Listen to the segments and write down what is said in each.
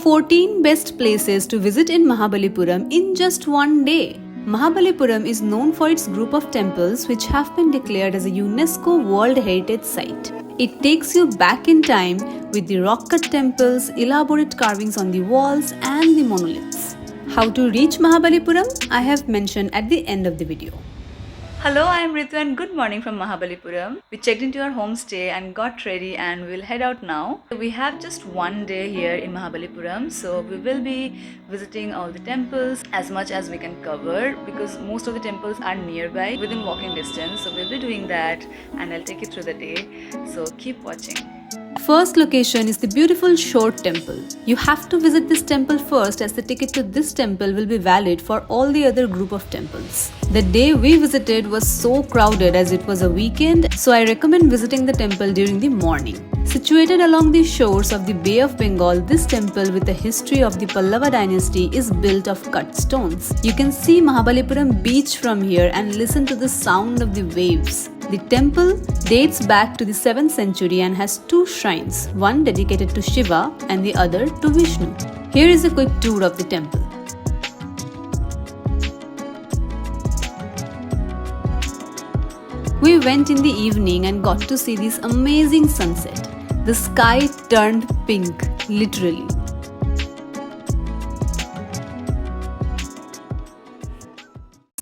14 best places to visit in Mahabalipuram in just one day. Mahabalipuram is known for its group of temples which have been declared as a UNESCO World Heritage Site. It takes you back in time with the rock-cut temples, elaborate carvings on the walls and the monoliths. How to reach Mahabalipuram? I have mentioned at the end of the video. Hello, I am Ritu and good morning from Mahabalipuram. We checked into our homestay and got ready and we'll head out now. We have just one day here in Mahabalipuram, so we will be visiting all the temples as much as we can cover because most of the temples are nearby within walking distance. So we'll be doing that and I'll take you through the day. So keep watching. First location is the beautiful Shore Temple. You have to visit this temple first as the ticket to this temple will be valid for all the other group of temples. The day we visited was so crowded as it was a weekend, so I recommend visiting the temple during the morning. Situated along the shores of the Bay of Bengal, this temple with a history of the Pallava dynasty is built of cut stones. You can see Mahabalipuram beach from here and listen to the sound of the waves. The temple dates back to the 7th century and has two shrines, one dedicated to Shiva and the other to Vishnu. Here is a quick tour of the temple. We went in the evening and got to see this amazing sunset. The sky turned pink, literally.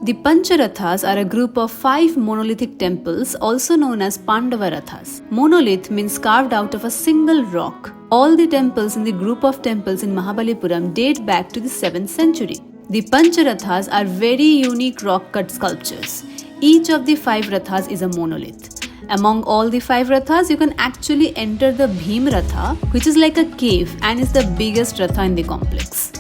The Pancharathas are a group of 5 monolithic temples, also known as Pandava Rathas. Monolith means carved out of a single rock. All the temples in the group of temples in Mahabalipuram date back to the 7th century. The Pancharathas are very unique rock-cut sculptures. Each of the 5 Rathas is a monolith. Among all the 5 Rathas, you can actually enter the Bhim Ratha, which is like a cave and is the biggest Ratha in the complex.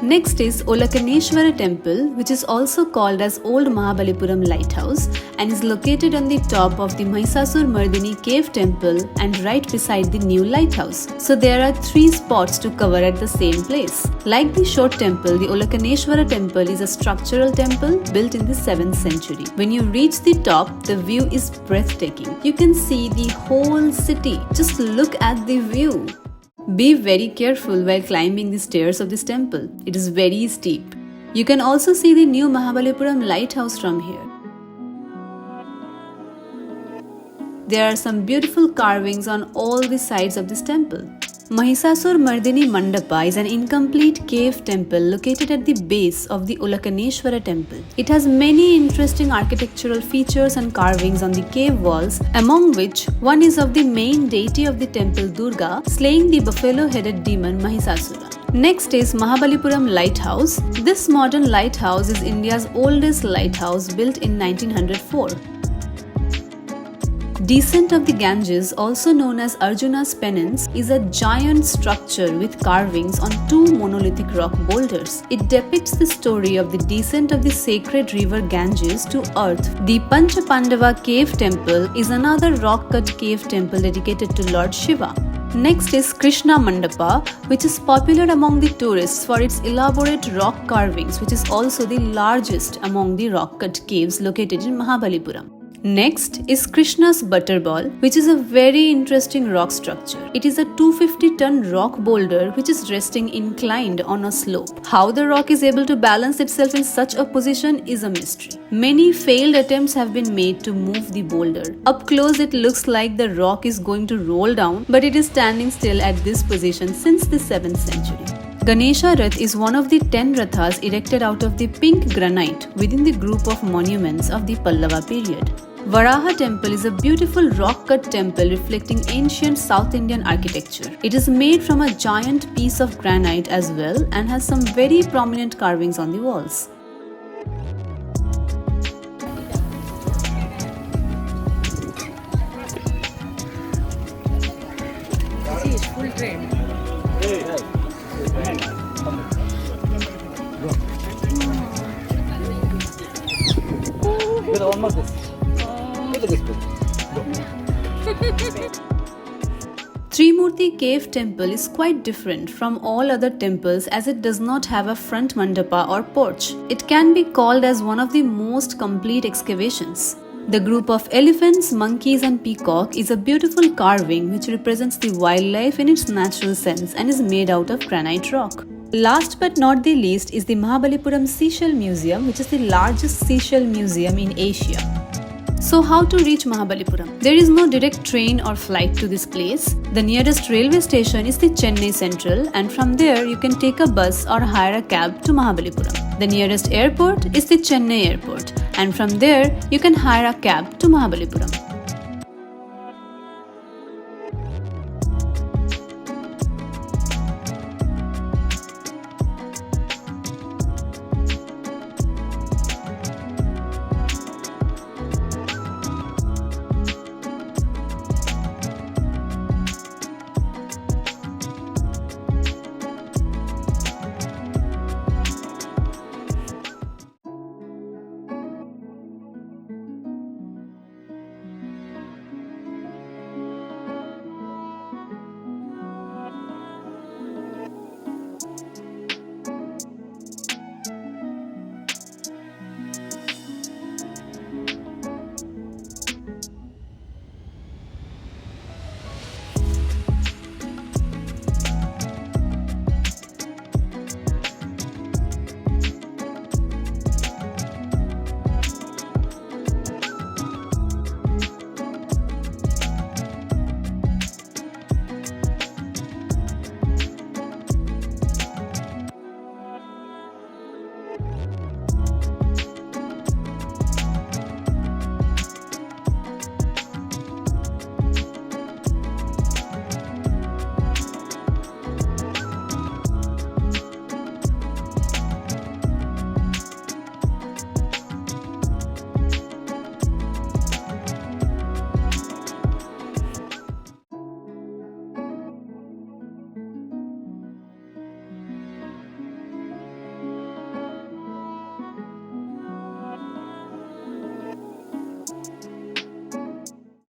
Next is Olakaneshwara Temple, which is also called as Old Mahabalipuram Lighthouse and is located on the top of the Mahishasur-Mardini Cave Temple and right beside the new lighthouse. So there are 3 spots to cover at the same place. Like the Shore Temple, the Olakaneshwara Temple is a structural temple built in the 7th century. When you reach the top, the view is breathtaking. You can see the whole city. Just look at the view. Be very careful while climbing the stairs of this temple. It is very steep. You can also see the new Mahabalipuram lighthouse from here. There are some beautiful carvings on all the sides of this temple. Mahishasur-Mardini Mandapa is an incomplete cave temple located at the base of the Olakaneshwara temple. It has many interesting architectural features and carvings on the cave walls, among which one is of the main deity of the temple Durga slaying the buffalo-headed demon Mahishasura. Next is Mahabalipuram Lighthouse. This modern lighthouse is India's oldest lighthouse built in 1904. Descent of the Ganges, also known as Arjuna's Penance, is a giant structure with carvings on 2 monolithic rock boulders. It depicts the story of the descent of the sacred river Ganges to earth. The Panchapandava Cave Temple is another rock-cut cave temple dedicated to Lord Shiva. Next is Krishna Mandapa, which is popular among the tourists for its elaborate rock carvings, which is also the largest among the rock-cut caves located in Mahabalipuram. Next is Krishna's Butterball, which is a very interesting rock structure. It is a 250-ton rock boulder which is resting inclined on a slope. How the rock is able to balance itself in such a position is a mystery. Many failed attempts have been made to move the boulder. Up close it looks like the rock is going to roll down, but it is standing still at this position since the 7th century. Ganesha Rath is one of the 10 Rathas erected out of the pink granite within the group of monuments of the Pallava period. Varaha Temple is a beautiful rock-cut temple reflecting ancient South Indian architecture. It is made from a giant piece of granite as well and has some very prominent carvings on the walls. See, it's full train. One more this. Look at this. Trimurti Cave Temple is quite different from all other temples as it does not have a front mandapa or porch. It can be called as one of the most complete excavations. The group of elephants, monkeys and peacock is a beautiful carving which represents the wildlife in its natural sense and is made out of granite rock. Last but not the least is the Mahabalipuram Seashell Museum, which is the largest seashell museum in Asia. So how to reach Mahabalipuram? There is no direct train or flight to this place. The nearest railway station is the Chennai Central, and from there you can take a bus or hire a cab to Mahabalipuram. The nearest airport is the Chennai Airport, and from there you can hire a cab to Mahabalipuram.